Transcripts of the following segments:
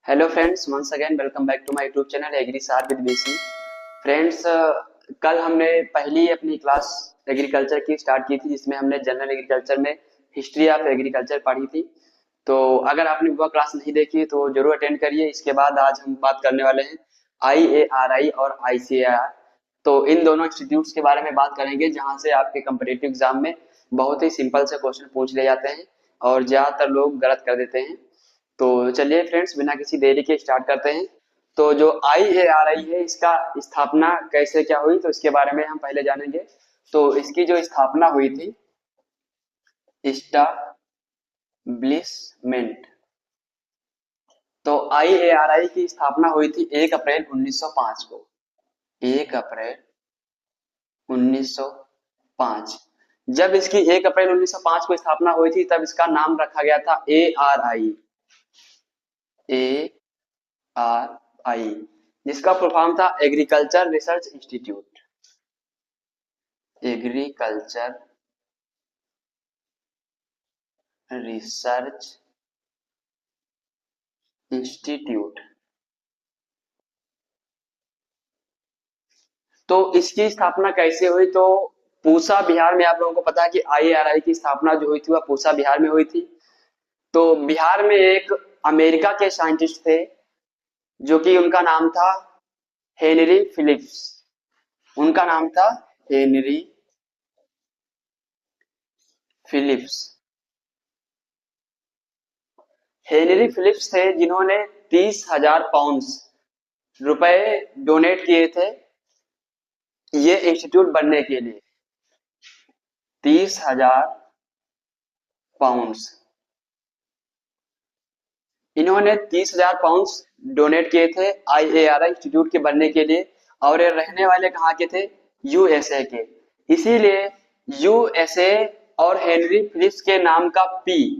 Hello friends, once again welcome back to my YouTube channel एग्री सार विद बेसी। फ्रेंड्स, कल हमने पहली अपनी क्लास एग्रीकल्चर की स्टार्ट की थी, जिसमें हमने जनरल एग्रीकल्चर में हिस्ट्री ऑफ एग्रीकल्चर पढ़ी थी। तो अगर आपने वह क्लास नहीं देखी तो जरूर अटेंड करिए। इसके बाद आज हम बात करने वाले हैं IARI और ICAR। तो इन दोनों इंस्टीट्यूट्स के बारे में बात करेंगे, जहां से आपके कम्पिटिटिव एग्जाम में बहुत ही सिंपल से क्वेश्चन पूछ ले जाते हैं और ज्यादातर लोग गलत कर देते हैं। तो चलिए फ्रेंड्स, बिना किसी देरी के स्टार्ट करते हैं। तो जो IARI है, इसका स्थापना कैसे क्या हुई, तो इसके बारे में हम पहले जानेंगे। तो इसकी जो स्थापना हुई थी, इस्टाब्लिशमेंट, तो IARI की स्थापना हुई थी 1 अप्रैल 1905 को। 1 अप्रैल 1905। जब इसकी 1 अप्रैल 1905 को स्थापना हुई थी, तब इसका नाम रखा गया था ARI। ARI, जिसका फुल फॉर्म था agriculture research institute. Agriculture research institute. तो इसकी स्थापना कैसे हुई, तो पूसा बिहार में, आप लोगों को पता है कि IARI की स्थापना जो हुई थी वह पूसा बिहार में हुई थी। तो बिहार में एक अमेरिका के साइंटिस्ट थे, जो कि उनका नाम था हेनरी फिलिप्स। उनका नाम था हेनरी फिलिप्स। हेनरी फिलिप्स थे जिन्होंने 30,000 पाउंड रुपए डोनेट किए थे ये इंस्टीट्यूट बनने के लिए। 30,000 पाउंड, इन्होंने 30,000 पाउंड डोनेट किए थे IARI इंस्टीट्यूट के बनने के लिए। और ये रहने वाले कहाँ के थे? USA के। इसीलिए USA और हेनरी फिलिप्स के नाम का P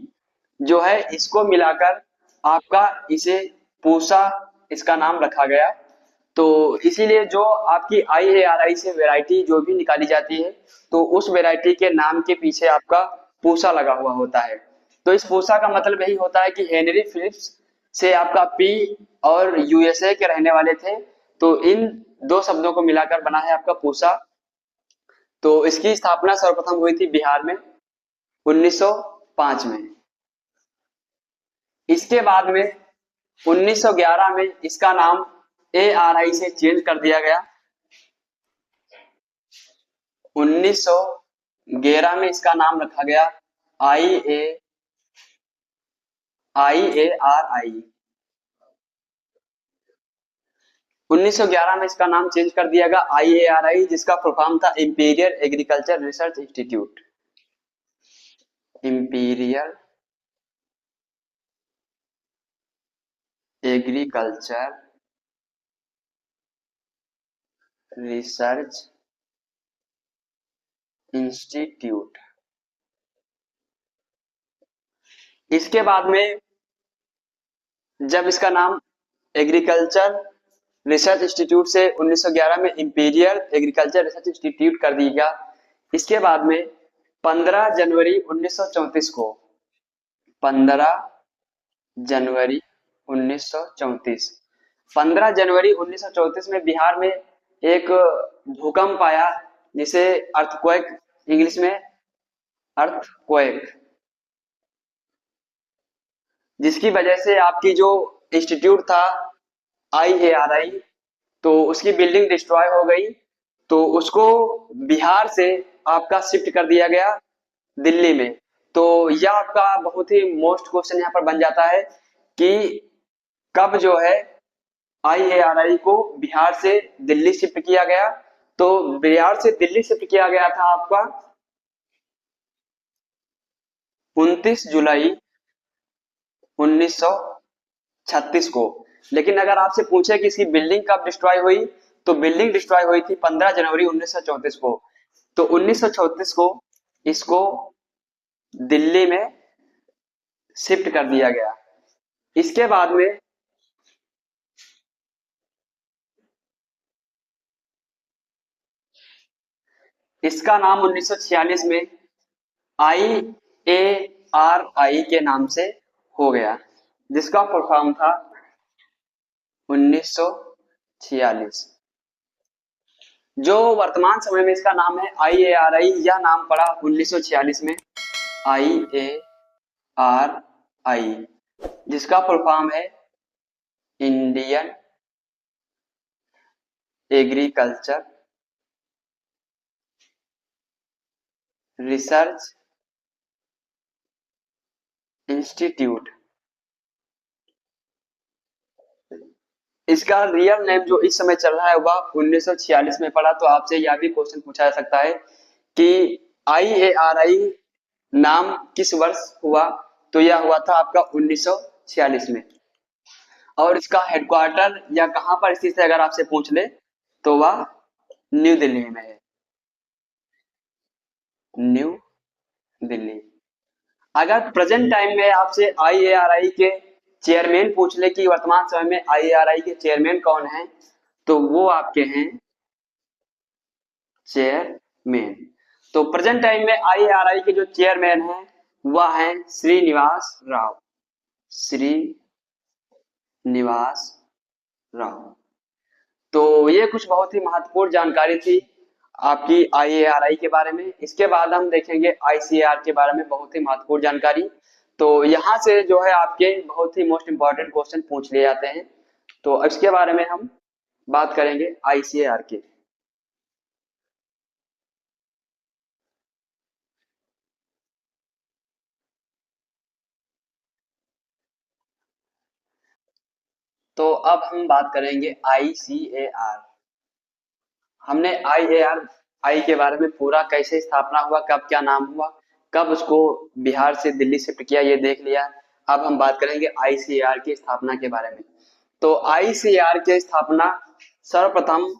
जो है, इसको मिलाकर आपका इसे पूसा इसका नाम रखा गया। तो इसीलिए जो आपकी IARI से वैरायटी जो भी निकाली जाती है, तो उस वैरायटी के नाम के पीछे आपका पूसा लगा हुआ होता है। तो इस पूसा का मतलब यही होता है कि हेनरी फिलिप्स से आपका P और USA के रहने वाले थे, तो इन दो शब्दों को मिलाकर बना है आपका पूसा। तो इसकी स्थापना सर्वप्रथम हुई थी बिहार में 1905 में। इसके बाद में 1911 में इसका नाम ARI से चेंज कर दिया गया। 1911 में इसका नाम रखा गया IARI। 1911 में इसका नाम चेंज कर दिया गया IARI, जिसका फुल फॉर्म था imperial agriculture research institute. Imperial agriculture research institute. इसके बाद में जब इसका नाम एग्रीकल्चर रिसर्च इंस्टीट्यूट से 1911 में इंपीरियल एग्रीकल्चर रिसर्च इंस्टीट्यूट कर दिया, इसके बाद में 15 जनवरी 1934 को, 15 जनवरी 1934, 15 जनवरी 1934 में बिहार में एक भूकंप आया, जिसे अर्थक्वेक, इंग्लिश में अर्थक्वेक, जिसकी वजह से आपकी जो इंस्टीट्यूट था IARI, तो उसकी बिल्डिंग डिस्ट्रॉय हो गई। तो उसको बिहार से आपका शिफ्ट कर दिया गया दिल्ली में। तो यह आपका बहुत ही मोस्ट क्वेश्चन यहाँ पर बन जाता है कि कब जो है IARI को बिहार से दिल्ली शिफ्ट किया गया। तो बिहार से दिल्ली शिफ्ट किया गया था आपका 29 जुलाई 1936 को। लेकिन अगर आपसे पूछे कि इसकी बिल्डिंग कब डिस्ट्रॉय हुई, तो बिल्डिंग डिस्ट्रॉय हुई थी 15 जनवरी 1934 को। तो 1936 को इसको दिल्ली में शिफ्ट कर दिया गया। इसके बाद में इसका नाम 1946 में IARI के नाम से हो गया, जिसका फुल फॉर्म था 1946। जो वर्तमान समय में इसका नाम है IARI, यह नाम पड़ा 1946 में IARI, जिसका फुल फॉर्म है इंडियन एग्रीकल्चर रिसर्च इंस्टीट्यूट। इसका रियल नेम जो इस समय चल रहा है वह 1946 में पड़ा। तो आपसे यह भी क्वेश्चन पूछा जा सकता है कि IARI नाम किस वर्ष हुआ, तो यह हुआ था आपका 1946 में। और इसका हेडक्वार्टर या कहां पर स्थित है अगर आपसे पूछ ले तो वह न्यू दिल्ली में है, न्यू दिल्ली। अगर प्रेजेंट टाइम में आपसे IARI के चेयरमैन पूछ ले कि वर्तमान समय में IARI के चेयरमैन कौन है, तो वो आपके हैं चेयरमैन। तो प्रेजेंट टाइम में IARI के जो चेयरमैन हैं वह है श्रीनिवास राव, श्रीनिवास राव। तो ये कुछ बहुत ही महत्वपूर्ण जानकारी थी आपकी IARI के बारे में। इसके बाद हम देखेंगे ICAR के बारे में, बहुत ही महत्वपूर्ण जानकारी। तो यहाँ से जो है आपके बहुत ही मोस्ट इंपॉर्टेंट क्वेश्चन पूछ लिए जाते हैं। तो इसके बारे में हम बात करेंगे ICAR के। तो अब हम बात करेंगे ICAR। हमने IARI के बारे में पूरा कैसे स्थापना हुआ, कब क्या नाम हुआ, कब उसको बिहार से दिल्ली शिफ्ट किया, ये देख लिया। अब हम बात करेंगे ICAR की स्थापना के बारे में। तो ICAR की स्थापना सर्वप्रथम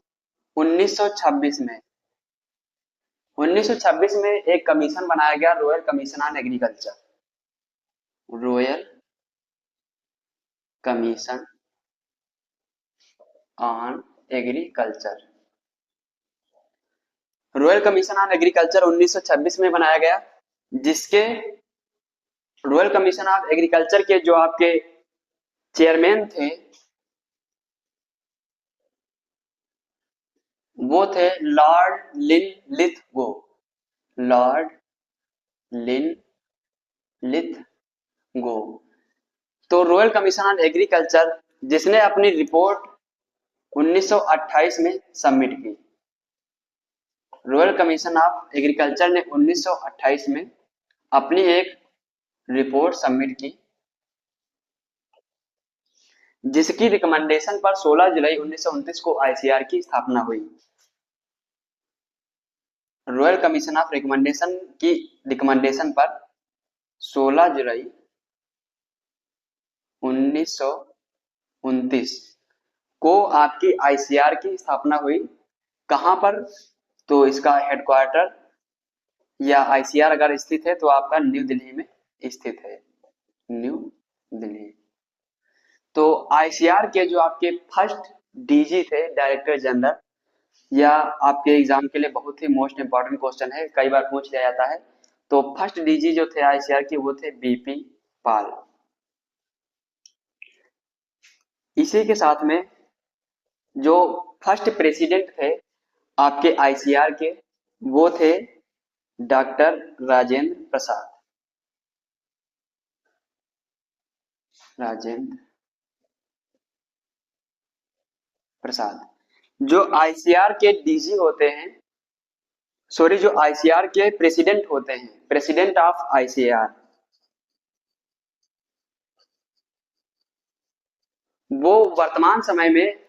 1926 में 1926 में एक कमीशन बनाया गया, royal commission on agriculture, royal commission on agriculture. Royal commission on agriculture 1926 में बनाया गया, जिसके रॉयल कमीशन ऑफ एग्रीकल्चर के जो आपके चेयरमैन थे वो थे लॉर्ड लिनलिथगो, लॉर्ड लिनलिथगो। तो रॉयल कमीशन ऑन एग्रीकल्चर जिसने अपनी रिपोर्ट 1928 में सबमिट की, रॉयल कमीशन ऑफ एग्रीकल्चर ने 1928 में अपनी एक रिपोर्ट सबमिट की, जिसकी रिकमेंडेशन पर 16 जुलाई 1929 को ICAR की स्थापना हुई। रॉयल कमीशन ऑफ रिकमेंडेशन की रिकमेंडेशन पर 16 जुलाई 1929 को आपकी ICAR की स्थापना हुई। कहां पर, तो इसका हेडक्वार्टर या ICAR अगर स्थित है तो आपका न्यू दिल्ली में स्थित है, न्यू दिल्ली। तो ICAR के जो आपके फर्स्ट DG थे, डायरेक्टर जनरल, या आपके एग्जाम के लिए बहुत ही मोस्ट इंपॉर्टेंट क्वेश्चन है, कई बार पूछ लिया जाता है। तो फर्स्ट DG जो थे ICAR के वो थे BP पाल। इसी के साथ में जो फर्स्ट प्रेसिडेंट थे आपके ICAR के वो थे डॉक्टर राजेंद्र प्रसाद, राजेंद्र प्रसाद। जो ICAR के DG होते हैं, सॉरी, जो ICAR के प्रेसिडेंट होते हैं, प्रेसिडेंट ऑफ ICAR, वो वर्तमान समय में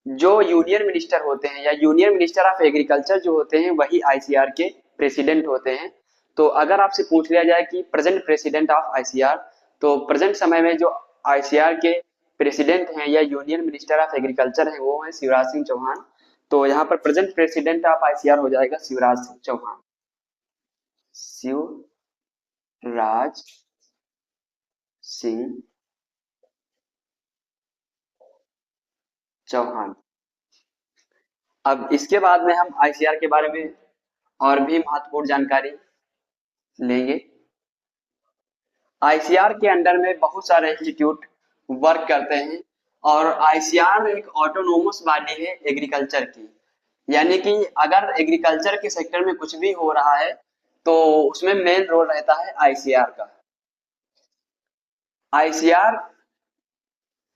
जो यूनियन मिनिस्टर होते हैं या यूनियन मिनिस्टर ऑफ एग्रीकल्चर जो होते हैं वही ICAR के प्रेसिडेंट होते हैं। तो अगर आपसे पूछ लिया जाए कि प्रेजेंट प्रेसिडेंट ऑफ ICAR, तो प्रेजेंट समय में जो ICAR के प्रेसिडेंट हैं या यूनियन मिनिस्टर ऑफ एग्रीकल्चर हैं वो हैं शिवराज सिंह चौहान। तो यहाँ पर प्रेजेंट प्रेसिडेंट ऑफ ICAR हो जाएगा शिवराज सिंह चौहान, शिवराज सिंह चौहान। अब इसके बाद में हम ICAR के बारे में और भी महत्वपूर्ण जानकारी लेंगे। ICAR के अंडर में बहुत सारे इंस्टीट्यूट वर्क करते हैं और आईसीआर एक ऑटोनोमस बॉडी है एग्रीकल्चर की, यानी कि अगर एग्रीकल्चर के सेक्टर में कुछ भी हो रहा है तो उसमें मेन रोल रहता है आईसीआर का। आईसीआर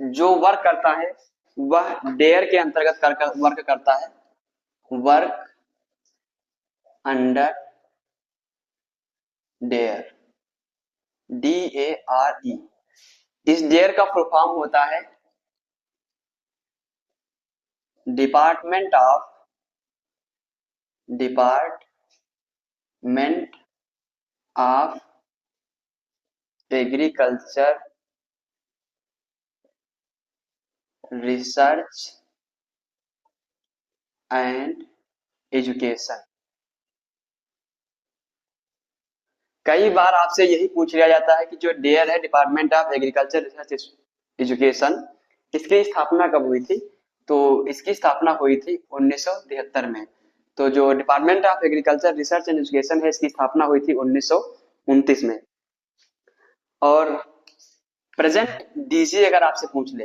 जो वर्क करता है वह डेयर के अंतर्गत वर्क करता है, वर्क अंडर डेयर, DARE। इस डेयर का फुल फॉर्म होता है department of agriculture research and education. कई बार आपसे यही पूछ लिया जाता है कि जो डेयर है department of agriculture research education, इसकी स्थापना कब हुई थी? तो इसकी स्थापना हुई थी 1973 में। तो जो department of agriculture research and education है इसकी स्थापना हुई थी 1929 में। और प्रेजेंट डीजी अगर आपसे पूछ ले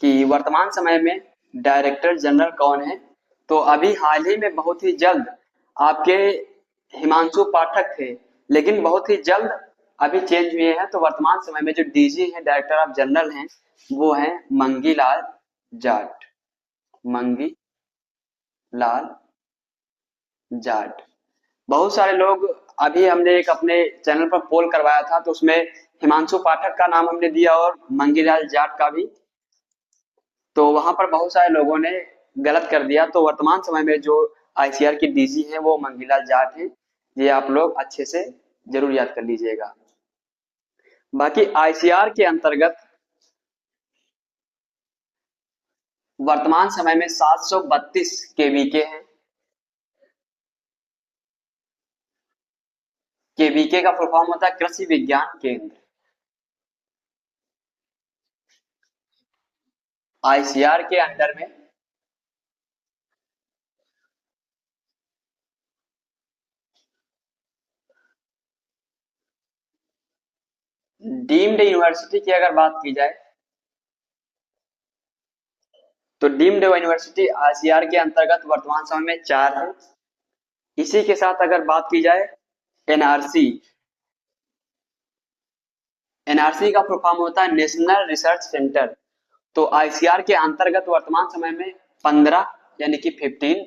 कि वर्तमान समय में डायरेक्टर जनरल कौन है, तो अभी हाल ही में बहुत ही जल्द आपके हिमांशु पाठक थे, लेकिन बहुत ही जल्द अभी चेंज हुए हैं। तो वर्तमान समय में जो डीजी हैं, डायरेक्टर ऑफ जनरल हैं, वो हैं मंगीलाल जाट। मंगीलाल जाट। बहुत सारे लोग, अभी हमने एक अपने चैनल पर पोल करवाया था तो उसमें हिमांशु पाठक का नाम हमने दिया और मंगीलाल जाट का भी, तो वहां पर बहुत सारे लोगों ने गलत कर दिया। तो वर्तमान समय में जो आईसीआर की डीजी है वो मंगीलाल जाट है। ये आप लोग अच्छे से जरूर याद कर लीजिएगा। बाकी आईसीआर के अंतर्गत वर्तमान समय में 732 केवीके हैं। केवीके का फुल फॉर्म होता है कृषि विज्ञान केंद्र। आईसीआर के अंडर में डीम्ड यूनिवर्सिटी की अगर बात की जाए तो डीम्ड यूनिवर्सिटी आईसीआर के अंतर्गत वर्तमान समय में 4 है। इसी के साथ अगर बात की जाए एनआरसी, एनआरसी का फुल फॉर्म होता है नेशनल रिसर्च सेंटर। तो आईसीआर के अंतर्गत वर्तमान समय में 15 यानी कि 15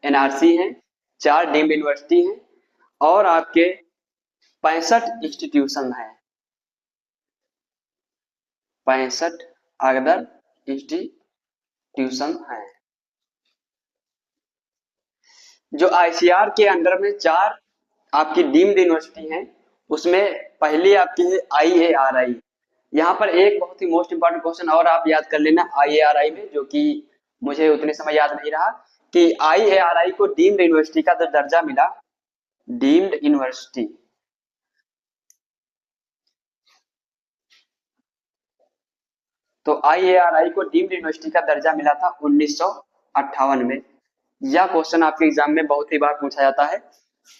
एनआरसी हैं, 4 डीम्ड यूनिवर्सिटी हैं और आपके 65 इंस्टीट्यूशन हैं, 65 अदर इंस्टीट्यूशन हैं। जो आईसीआर के अंडर में 4 आपकी डीम्ड यूनिवर्सिटी हैं, उसमें पहली आपकी है आईएआरआई। यहाँ पर एक बहुत ही मोस्ट इंपॉर्टेंट क्वेश्चन और आप याद कर लेना आईएआरआई में, जो कि मुझे उतने समय याद नहीं रहा, कि आईएआरआई को डीम्ड यूनिवर्सिटी का दर्जा मिला। डीम्ड यूनिवर्सिटी, तो आईएआरआई को डीम्ड यूनिवर्सिटी का दर्जा मिला था 1958 में। यह क्वेश्चन आपके एग्जाम में बहुत ही बार पूछा जाता है।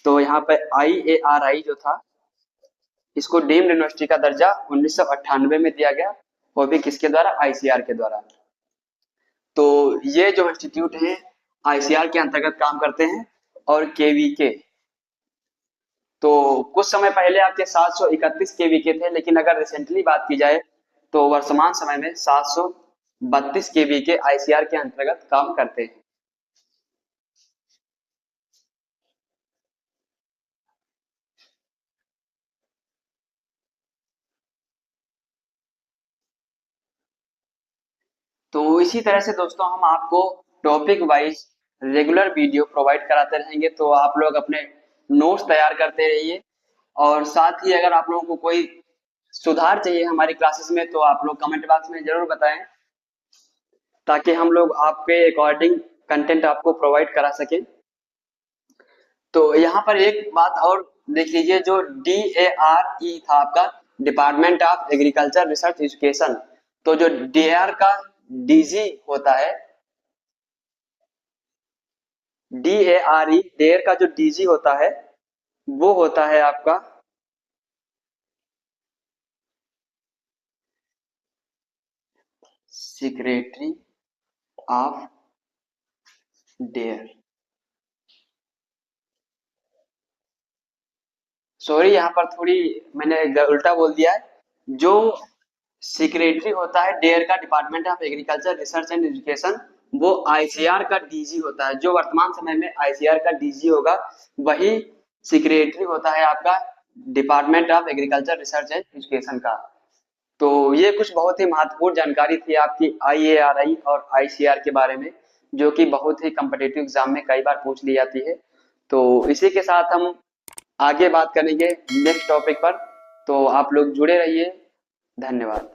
तो यहाँ पे आईएआरआई जो था इसको डीम्ड यूनिवर्सिटी का दर्जा 1998 में दिया गया, वो भी किसके द्वारा? आईसीआर के द्वारा। तो ये जो इंस्टीट्यूट है आईसीआर के अंतर्गत काम करते हैं। और केवीके, तो कुछ समय पहले आपके 731 केवीके थे, लेकिन अगर रिसेंटली बात की जाए तो वर्तमान समय में 732 केवीके आईसीआर के अंतर्गत काम करते हैं। तो इसी तरह से दोस्तों हम आपको topic wise regular video provide कराते रहेंगे, तो आप लोग अपने नोट्स तैयार करते रहिए। और साथ ही अगर आप लोगों को कोई सुधार चाहिए हमारी क्लासेस में तो आप लोग कमेंट बॉक्स में जरूर बताएं, ताकि हम लोग आपके अकॉर्डिंग कंटेंट आपको प्रोवाइड करा सकें। तो यहाँ पर एक बात और देख लीजिए, जो DARE था आपका department of agriculture research education, तो जो DAR का डीजी होता है, DARE डेयर का जो डीजी होता है वो होता है आपका सेक्रेटरी ऑफ डेयर। सॉरी, यहाँ पर थोड़ी मैंने उल्टा बोल दिया है। जो सेक्रेटरी होता है डेयर का, department of agriculture research and education, वो आईसीआर का डीजी होता है। जो वर्तमान समय में आईसीआर का डीजी होगा वही सेक्रेटरी होता है आपका department of agriculture research and education का। तो ये कुछ बहुत ही महत्वपूर्ण जानकारी थी आपकी आईएआरआई और आईसीआर के बारे में, जो कि बहुत ही कम्पिटिटिव एग्जाम में कई बार पूछ ली जाती है। तो इसी के साथ हम आगे बात करेंगे नेक्स्ट टॉपिक पर। तो आप लोग जुड़े रहिए। धन्यवाद।